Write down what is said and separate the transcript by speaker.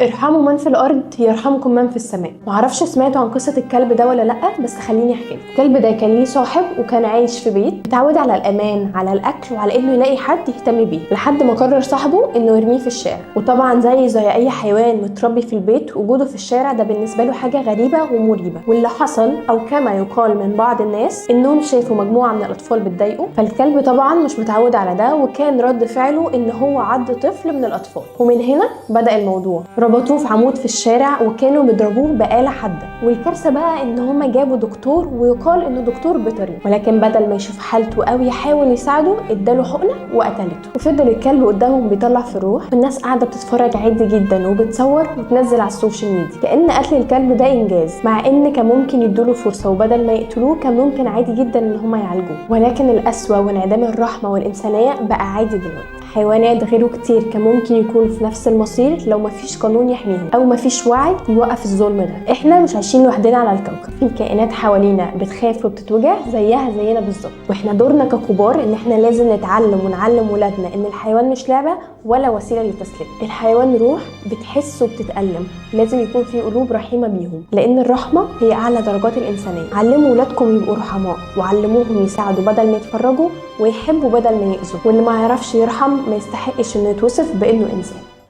Speaker 1: ارحموا من في الارض يرحمكم من في السماء. معرفش سمعتوا عن قصه الكلب ده ولا لا، بس خليني احكي لكم. الكلب ده كان ليه صاحب وكان عايش في بيت متعود على الامان، على الاكل، وعلى انه يلاقي حد يهتم بيه، لحد ما قرر صاحبه انه يرميه في الشارع. وطبعا زي اي حيوان متربي في البيت، وجوده في الشارع ده بالنسبه له حاجه غريبه ومريبه. واللي حصل، او كما يقال من بعض الناس، انهم شافوا مجموعه من الاطفال بتضايقه، فالكلب طبعا مش متعود على ده، وكان رد فعله ان هو عض طفل من الاطفال. ومن هنا بدأ الموضوع. ربطوه في عمود في الشارع وكانوا بيضربوه بآلة حادة. والكارثة بقى ان هما جابوا دكتور، ويقال انه دكتور بيطري، ولكن بدل ما يشوف حالته او يحاول يساعده اداله حقنة وقتلته. وفضل الكلب قدامهم بيطلع في الروح، والناس قاعدة بتتفرج عادي جدا وبتصور وتنزل على السوشيال ميديا كأن قتل الكلب ده انجاز، مع ان كان ممكن يدوله فرصة، وبدل ما يقتلوه كان ممكن عادي جدا ان هما يعالجوه. ولكن القسوة وانعدام الرحمة والإنسانية بقى عادي دلوقتي. حيوانات غيره كتير كان ممكن يكونوا في نفس المصير لو مفيش قانون يحميهم، او مفيش وعي يوقف الظلم ده. احنا مش عايشين لوحدنا على الكوكب، في كائنات حوالينا بتخاف وبتتوجع زيها زينا بالظبط، واحنا دورنا ككبار ان احنا لازم نتعلم ونعلم ولادنا ان الحيوان مش لعبه ولا وسيله للتسليه. الحيوان روح بتحس وبتتألم، لازم يكون في قلوب رحيمه بيهم، لان الرحمه هي اعلى درجات الانسانيه. علموا ولادكم يبقوا رحماء، وعلموهم يساعدوا بدل ما يتفرجوا، ويحبوا بدل ما يأذوا. واللي ما يعرفش يرحم ما يستحقش انه يتوصف بانه انسان.